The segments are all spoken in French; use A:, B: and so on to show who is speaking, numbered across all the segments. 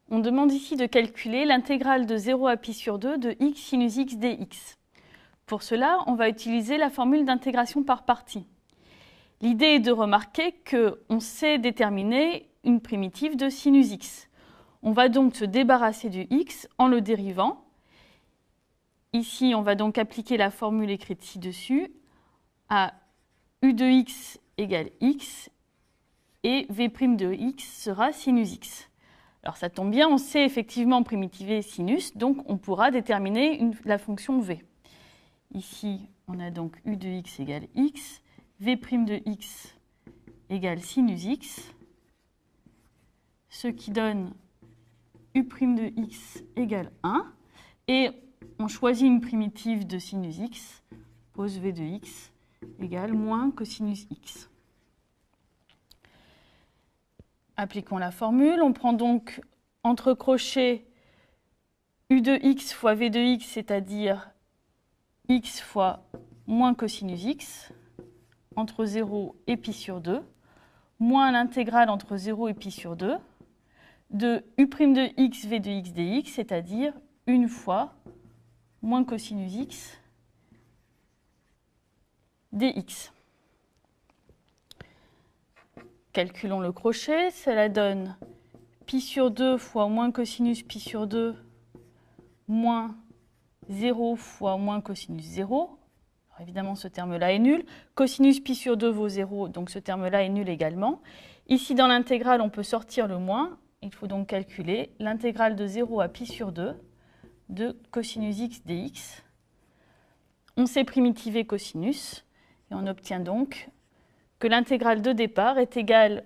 A: On demande ici de calculer l'intégrale de 0 à pi sur 2 de x sinus x dx. Pour cela, on va utiliser la formule d'intégration par partie. L'idée est de remarquer qu'on sait déterminer une primitive de sinus x. On va donc se débarrasser du x en le dérivant. Ici, on va donc appliquer la formule écrite ci-dessus à u de x égale x et v' de x sera sinus x. Alors ça tombe bien, on sait effectivement primitiver sinus, donc on pourra déterminer la fonction v. Ici, on a donc u de x égale x, v' de x égale sinus x, ce qui donne u' de x égale 1. Et on choisit une primitive de sinus x, pose v de x égale moins cosinus x. Appliquons la formule. On prend donc entre crochets u de x fois v de x, c'est-à-dire x fois moins cosinus x, entre 0 et pi sur 2, moins l'intégrale entre 0 et pi sur 2, de u' de x v de x dx, c'est-à-dire une fois moins cosinus x dx. Calculons le crochet, cela donne pi sur 2 fois moins cosinus pi sur 2 moins 0 fois moins cosinus 0. Alors évidemment, ce terme-là est nul. Cosinus pi sur 2 vaut 0, donc ce terme-là est nul également. Ici, dans l'intégrale, on peut sortir le moins. Il faut donc calculer l'intégrale de 0 à pi sur 2 de cosinus x dx. On sait primitiver cosinus et on obtient donc que l'intégrale de départ est égale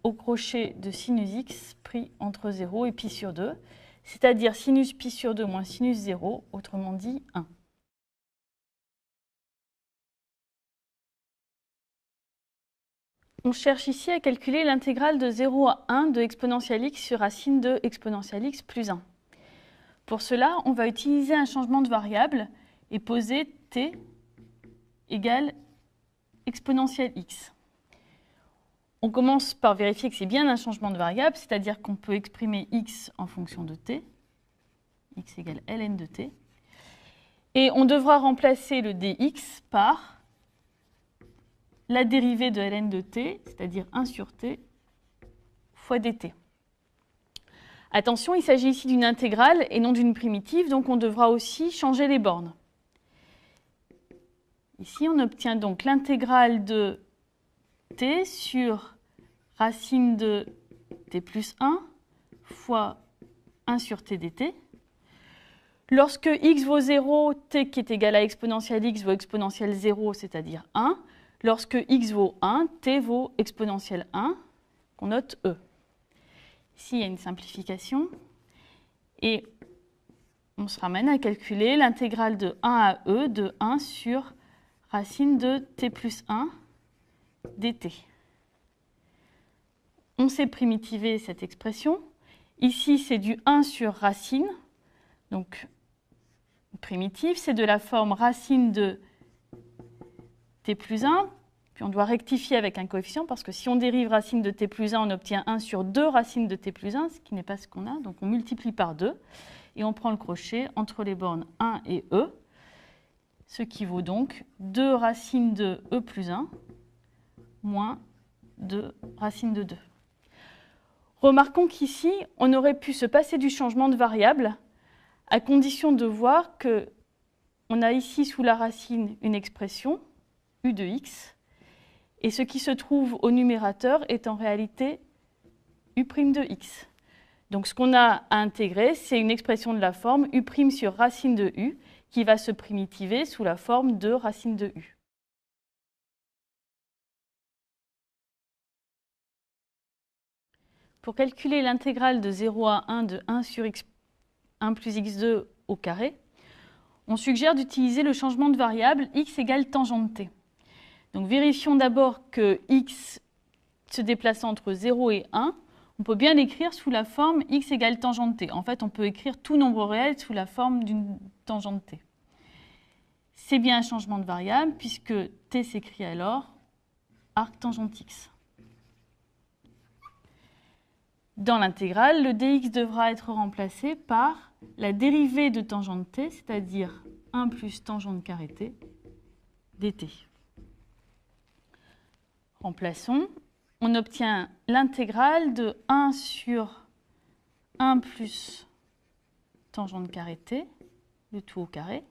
A: au crochet de sinus x pris entre 0 et pi sur 2, c'est-à-dire sinus pi sur 2 moins sinus 0, autrement dit 1. On cherche ici à calculer l'intégrale de 0 à 1 de exponentielle x sur racine de exponentielle x plus 1. Pour cela, on va utiliser un changement de variable et poser t égale exponentielle x. On commence par vérifier que c'est bien un changement de variable, c'est-à-dire qu'on peut exprimer x en fonction de t, x égale ln de t, et on devra remplacer le dx par la dérivée de ln de t, c'est-à-dire 1 sur t fois dt. Attention, il s'agit ici d'une intégrale et non d'une primitive, donc on devra aussi changer les bornes. Ici, on obtient donc l'intégrale de t sur racine de t plus 1 fois 1 sur t dt. Lorsque x vaut 0, t qui est égal à exponentielle x vaut exponentielle 0, c'est-à-dire 1. Lorsque x vaut 1, t vaut exponentielle 1, qu'on note e. Ici, il y a une simplification. Et on se ramène à calculer l'intégrale de 1 à e de 1 sur racine de t plus 1 dt. On sait primitiver cette expression. Ici, c'est du 1 sur racine. Donc, primitive, c'est de la forme racine de t plus 1. Puis on doit rectifier avec un coefficient, parce que si on dérive racine de t plus 1, on obtient 1 sur 2 racines de t plus 1, ce qui n'est pas ce qu'on a. Donc on multiplie par 2, et on prend le crochet entre les bornes 1 et e, ce qui vaut donc 2 racines de e plus 1 moins 2 racines de 2. Remarquons qu'ici, on aurait pu se passer du changement de variable, à condition de voir qu'on a ici sous la racine une expression, u de x, et ce qui se trouve au numérateur est en réalité u' de x. Donc ce qu'on a à intégrer, c'est une expression de la forme u' sur racine de u, qui va se primitiver sous la forme de racine de u. Pour calculer l'intégrale de 0 à 1 de 1 sur 1 plus x2 au carré, on suggère d'utiliser le changement de variable x égale tangente t. Donc vérifions d'abord que x se déplace entre 0 et 1. On peut bien l'écrire sous la forme x égale tangente t. En fait, on peut écrire tout nombre réel sous la forme d'une tangente t. C'est bien un changement de variable puisque t s'écrit alors arc tangente x. dans l'intégrale, le dx devra être remplacé par la dérivée de tangente t, c'est-à-dire 1 plus tangente carré t dt. Remplaçons. On obtient l'intégrale de 1 sur 1 plus tangente carré t, le tout au carré,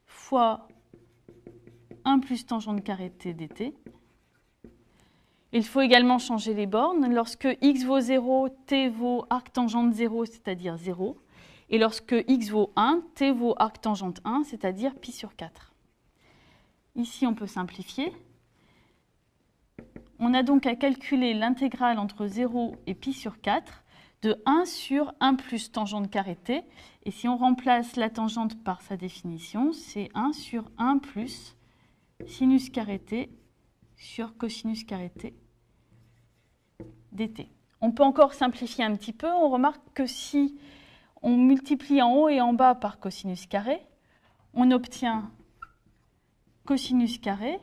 A: fois 1 plus tangente carré t dt. Il faut également changer les bornes. Lorsque x vaut 0, t vaut arctangente 0, c'est-à-dire 0. Et lorsque x vaut 1, t vaut arctangente 1, c'est-à-dire pi sur 4. Ici, on peut simplifier. On a donc à calculer l'intégrale entre 0 et pi sur 4 de 1 sur 1 plus tangente carré t. Et si on remplace la tangente par sa définition, c'est 1 sur 1 plus sinus carré t sur cosinus carré t dt. On peut encore simplifier un petit peu. On remarque que si on multiplie en haut et en bas par cosinus carré, on obtient cosinus carré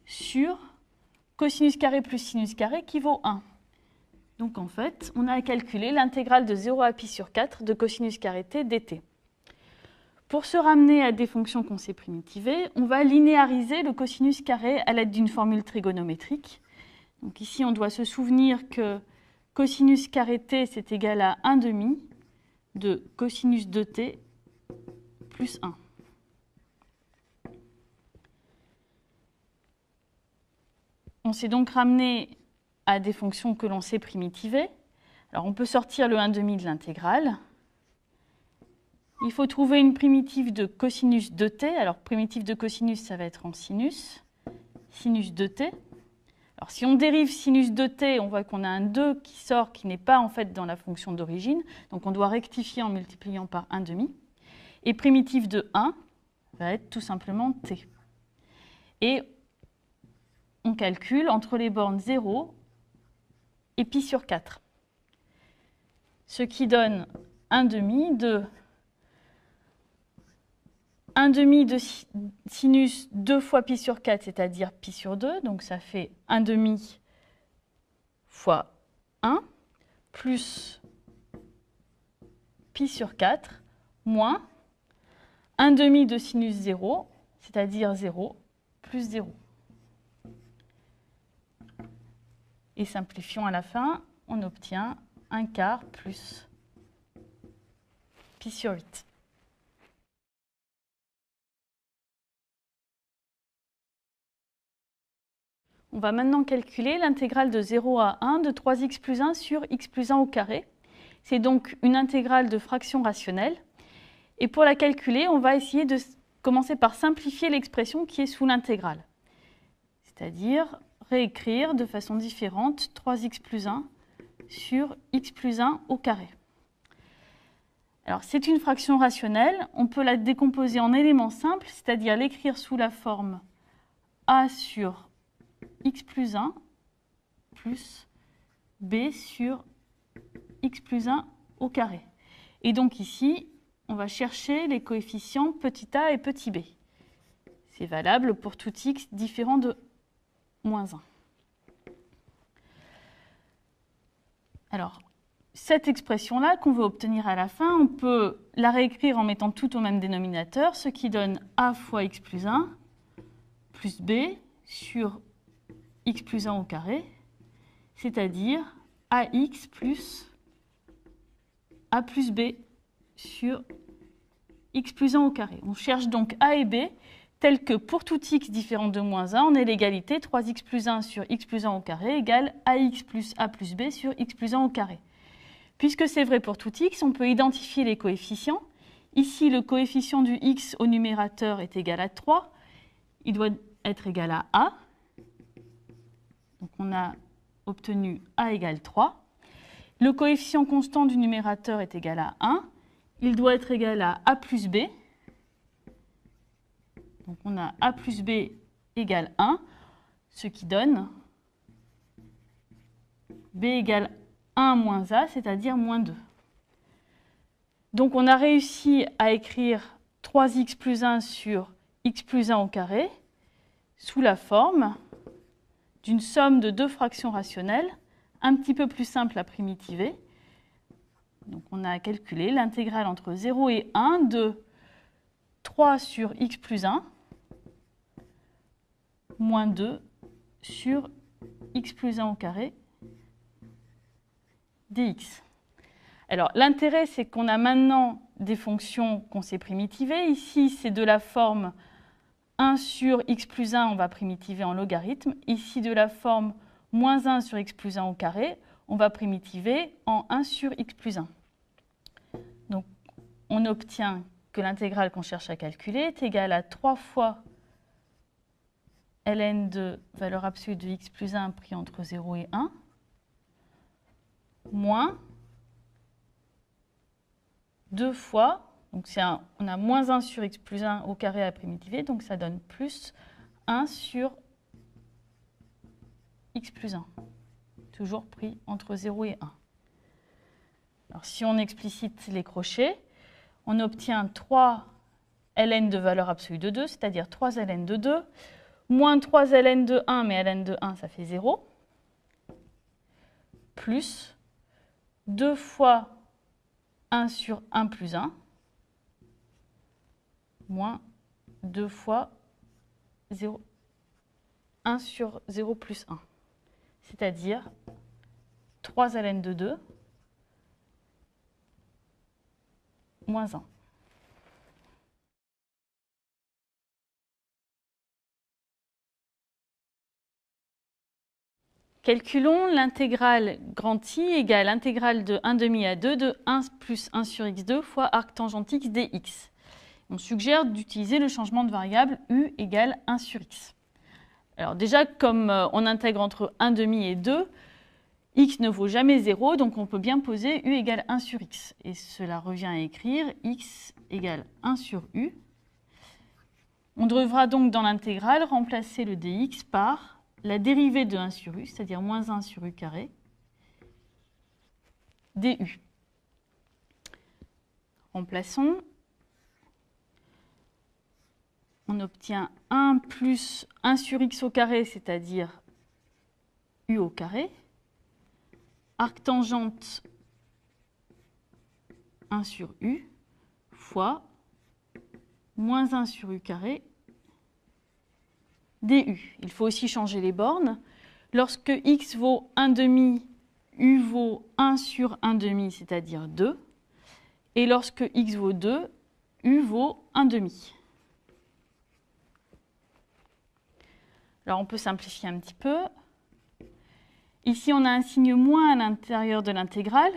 A: sur cosinus carré plus sinus carré qui vaut 1. Donc en fait, on a à calculer l'intégrale de 0 à pi sur 4 de cosinus carré t dt. Pour se ramener à des fonctions qu'on sait primitivées, on va linéariser le cosinus carré à l'aide d'une formule trigonométrique. Donc ici, on doit se souvenir que cosinus carré t, c'est égal à 1 demi de cosinus de t plus 1. On s'est donc ramené à des fonctions que l'on sait primitiver. Alors on peut sortir le 1 demi de l'intégrale. Il faut trouver une primitive de cosinus de t. Alors primitive de cosinus, ça va être en sinus. Sinus de t. Alors si on dérive sinus de t, on voit qu'on a un 2 qui sort, qui n'est pas en fait dans la fonction d'origine. Donc on doit rectifier en multipliant par 1 demi. Et primitive de 1 va être tout simplement t. Et on calcule entre les bornes 0 et pi sur 4. Ce qui donne 1 demi de 1 demi de sinus 2 fois pi sur 4, c'est-à-dire pi sur 2. Donc ça fait 1 demi fois 1, plus pi sur 4, moins 1 demi de sinus 0, c'est-à-dire 0, plus 0. Et simplifions à la fin, on obtient 1 quart plus pi sur 8. On va maintenant calculer l'intégrale de 0 à 1 de 3x plus 1 sur x plus 1 au carré. C'est donc une intégrale de fraction rationnelle. Et pour la calculer, on va essayer de commencer par simplifier l'expression qui est sous l'intégrale. C'est-à-dire réécrire de façon différente 3x plus 1 sur x plus 1 au carré. Alors c'est une fraction rationnelle, on peut la décomposer en éléments simples, c'est-à-dire l'écrire sous la forme a sur x plus 1 plus b sur x plus 1 au carré. Et donc ici, on va chercher les coefficients petit a et petit b. C'est valable pour tout x différent de moins 1. Alors, cette expression-là qu'on veut obtenir à la fin, on peut la réécrire en mettant tout au même dénominateur, ce qui donne a fois x plus 1 plus b sur x plus 1 au carré, c'est-à-dire ax plus a plus b sur x plus 1 au carré. On cherche donc a et b tel que pour tout x différent de moins 1, on a l'égalité 3x plus 1 sur x plus 1 au carré égale ax plus a plus b sur x plus 1 au carré. Puisque c'est vrai pour tout x, on peut identifier les coefficients. Ici, le coefficient du x au numérateur est égal à 3. Il doit être égal à a. Donc on a obtenu a égale 3. Le coefficient constant du numérateur est égal à 1. Il doit être égal à a plus b. Donc on a a plus b égale 1, ce qui donne b égale 1 moins a, c'est-à-dire moins 2. Donc on a réussi à écrire 3x plus 1 sur x plus 1 au carré sous la forme d'une somme de deux fractions rationnelles, un petit peu plus simple à primitiver. Donc on a calculé l'intégrale entre 0 et 1 de 3 sur x plus 1 moins 2 sur x plus 1 au carré dx. Alors l'intérêt, c'est qu'on a maintenant des fonctions qu'on sait primitiver. Ici, c'est de la forme 1 sur x plus 1, on va primitiver en logarithme. Ici, de la forme moins 1 sur x plus 1 au carré, on va primitiver en 1 sur x plus 1. Donc, on obtient que l'intégrale qu'on cherche à calculer est égale à 3 fois ln de valeur absolue de x plus 1 pris entre 0 et 1, moins 2 fois, donc on a moins 1 sur x plus 1 au carré à primitiver, donc ça donne plus 1 sur x plus 1, toujours pris entre 0 et 1. Alors si on explicite les crochets, on obtient 3 ln de valeur absolue de 2, c'est-à-dire 3 ln de 2, moins 3 ln de 1, mais ln de 1, ça fait 0, plus 2 fois 1 sur 1 plus 1, moins 2 fois 0, 1 sur 0 plus 1, c'est-à-dire 3 ln de 2, moins 1. Calculons l'intégrale grand I égale l'intégrale de 1 demi à 2 de 1 plus 1 sur x2 fois arc tangente x dx. On suggère d'utiliser le changement de variable u égale 1 sur x. Alors déjà, comme on intègre entre 1 demi et 2, x ne vaut jamais 0, donc on peut bien poser u égale 1 sur x. Et cela revient à écrire x égale 1 sur u. On devra donc dans l'intégrale remplacer le dx par la dérivée de 1 sur u, c'est-à-dire moins 1 sur u carré, du. Remplaçons. On obtient 1 plus 1 sur x au carré, c'est-à-dire u au carré, arc tangente 1 sur u, fois moins 1 sur u carré, du. Il faut aussi changer les bornes. Lorsque x vaut 1 demi, u vaut 1 sur 1 demi, c'est-à-dire 2. Et lorsque x vaut 2, u vaut 1 demi. Alors on peut simplifier un petit peu. Ici, on a un signe moins à l'intérieur de l'intégrale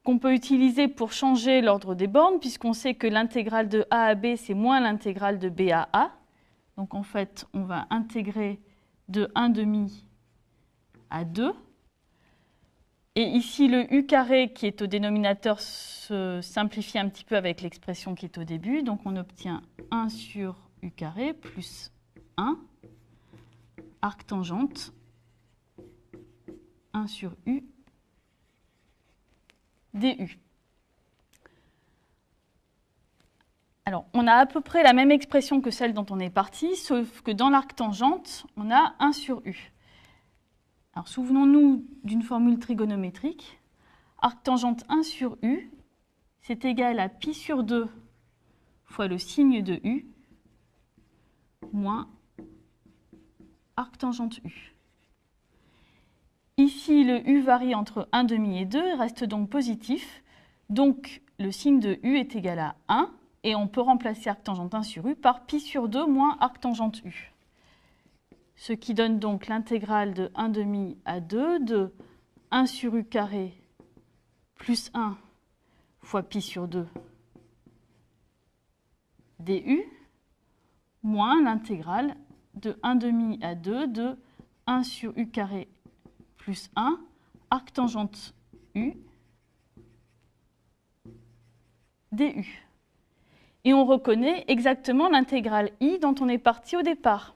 A: qu'on peut utiliser pour changer l'ordre des bornes, puisqu'on sait que l'intégrale de a à b, c'est moins l'intégrale de b à a. Donc en fait, on va intégrer de 1 demi à 2. Et ici, le u carré qui est au dénominateur se simplifie un petit peu avec l'expression qui est au début. Donc on obtient 1 sur u carré plus 1, arc tangente, 1 sur u, du. Alors, on a à peu près la même expression que celle dont on est parti, sauf que dans l'arc tangente, on a 1 sur u. Alors, souvenons-nous d'une formule trigonométrique. Arc tangente 1 sur u, c'est égal à pi sur 2 fois le signe de u, moins arc tangente u. Ici, le u varie entre 1 demi et 2, il reste donc positif. Donc, le signe de u est égal à 1. Et on peut remplacer arc tangente 1 sur u par pi sur 2 moins arc tangente u. Ce qui donne donc l'intégrale de 1 demi à 2 de 1 sur u carré plus 1 fois pi sur 2 du moins l'intégrale de 1 demi à 2 de 1 sur u carré plus 1 arc tangente u du. Et on reconnaît exactement l'intégrale i dont on est parti au départ.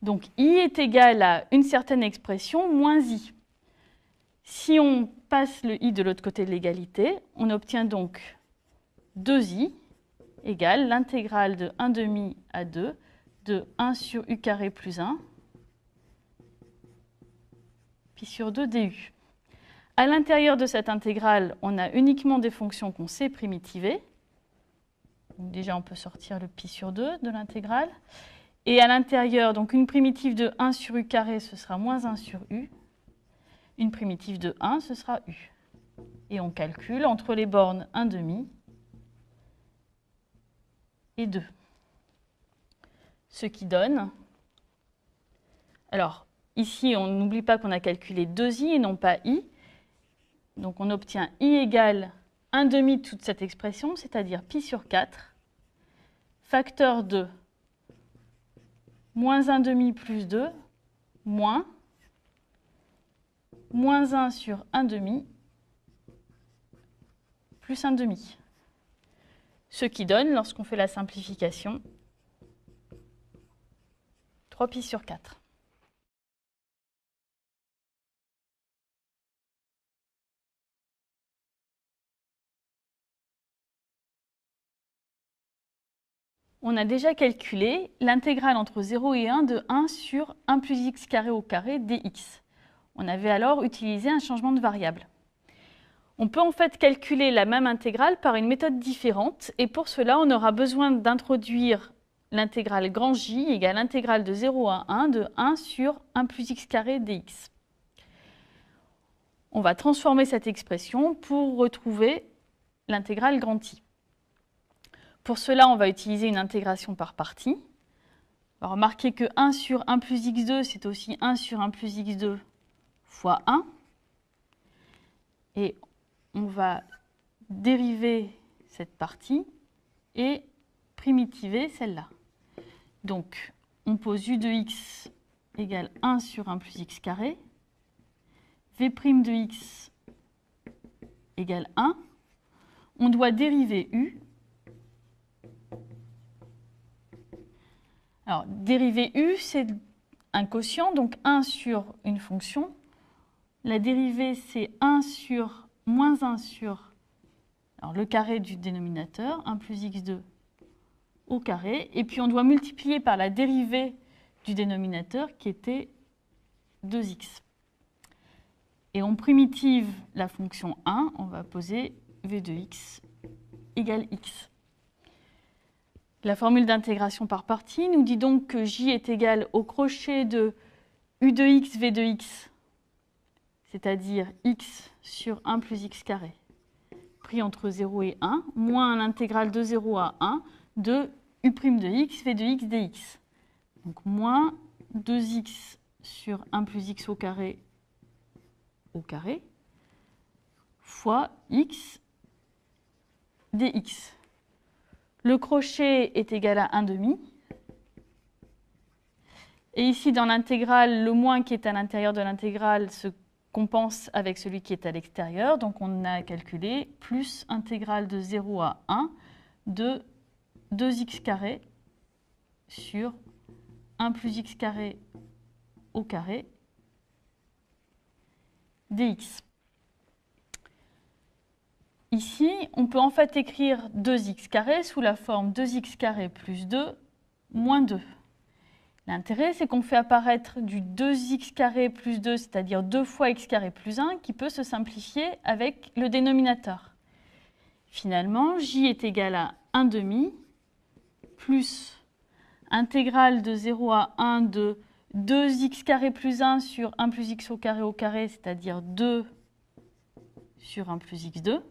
A: Donc i est égal à une certaine expression moins i. Si on passe le i de l'autre côté de l'égalité, on obtient donc 2i égale l'intégrale de 1 demi à 2 de 1 sur u carré plus 1 pi sur 2 du. À l'intérieur de cette intégrale, on a uniquement des fonctions qu'on sait primitiver. Donc déjà, on peut sortir le pi sur 2 de l'intégrale. Et à l'intérieur, donc une primitive de 1 sur u carré, ce sera moins 1 sur u. Une primitive de 1, ce sera u. Et on calcule entre les bornes 1 demi et 2. Ce qui donne... Alors, ici, on n'oublie pas qu'on a calculé 2i et non pas i. Donc on obtient i égale 1 demi de toute cette expression, c'est-à-dire pi sur 4, facteur de moins 1 demi plus 2, moins 1 sur 1 demi plus 1 demi. Ce qui donne, lorsqu'on fait la simplification, 3 pi sur 4. On a déjà calculé l'intégrale entre 0 et 1 de 1 sur 1 plus x carré au carré dx. On avait alors utilisé un changement de variable. On peut en fait calculer la même intégrale par une méthode différente, et pour cela, on aura besoin d'introduire l'intégrale grand J égale l'intégrale de 0 à 1 de 1 sur 1 plus x carré dx. On va transformer cette expression pour retrouver l'intégrale grand I. Pour cela, on va utiliser une intégration par partie. On va remarquer que 1 sur 1 plus x2, c'est aussi 1 sur 1 plus x2 fois 1. Et on va dériver cette partie et primitiver celle-là. Donc, on pose u de x égale 1 sur 1 plus x carré. V' de x égale 1. On doit dériver u. Alors, dériver u, c'est un quotient, donc 1 sur une fonction. La dérivée, c'est 1 sur moins 1 sur alors, le carré du dénominateur, 1 plus x2 au carré. Et puis, on doit multiplier par la dérivée du dénominateur, qui était 2x. Et on primitive la fonction 1, on va poser v de x égale x. La formule d'intégration par partie nous dit donc que j est égal au crochet de u de x, v de x, c'est-à-dire x sur 1 plus x carré, pris entre 0 et 1, moins l'intégrale de 0 à 1 de u' de x, v de x dx. Donc moins 2x sur 1 plus x au carré, fois x dx. Le crochet est égal à 1 demi. Et ici, dans l'intégrale, le moins qui est à l'intérieur de l'intégrale se compense avec celui qui est à l'extérieur. Donc, on a calculé plus intégrale de 0 à 1 de 2x carré sur 1 plus x carré au carré dx. Ici, on peut en fait écrire 2x carré sous la forme 2x carré plus 2 moins 2. L'intérêt, c'est qu'on fait apparaître du 2x carré plus 2, c'est-à-dire 2 fois x carré plus 1, qui peut se simplifier avec le dénominateur. Finalement, j est égal à 1 demi plus intégrale de 0 à 1 de 2x carré plus 1 sur 1 plus x au carré, c'est-à-dire 2 sur 1 plus x2,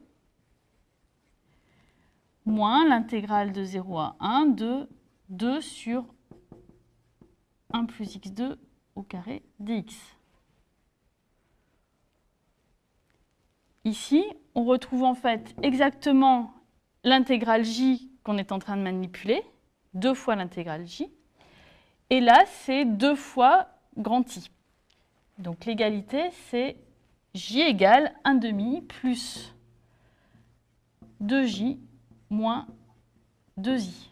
A: moins l'intégrale de 0 à 1 de 2 sur 1 plus x2 au carré dx. Ici, on retrouve en fait exactement l'intégrale j qu'on est en train de manipuler, 2 fois l'intégrale j. Et là, c'est 2 fois grand I. Donc l'égalité, c'est j égale 1 demi plus 2j moins 2i.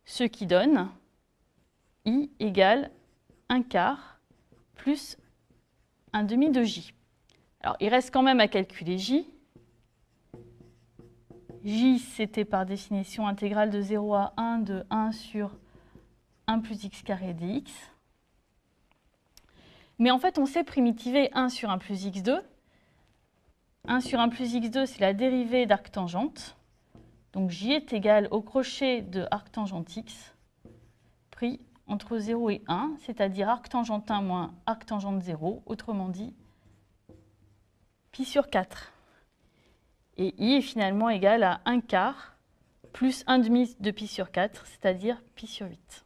A: Ce qui donne i égale 1 quart plus 1 demi de j. Alors, il reste quand même à calculer j. J, c'était par définition intégrale de 0 à 1 de 1 sur 1 plus x carré dx. Mais en fait, on sait primitiver 1 sur 1 plus x2. 1 sur 1 plus x2, c'est la dérivée d'arctangente. Donc J est égal au crochet de arctangente x pris entre 0 et 1, c'est-à-dire arctangente 1 moins arctangente 0, autrement dit pi sur 4. Et I est finalement égal à 1 quart plus 1 demi de pi sur 4, c'est-à-dire pi sur 8.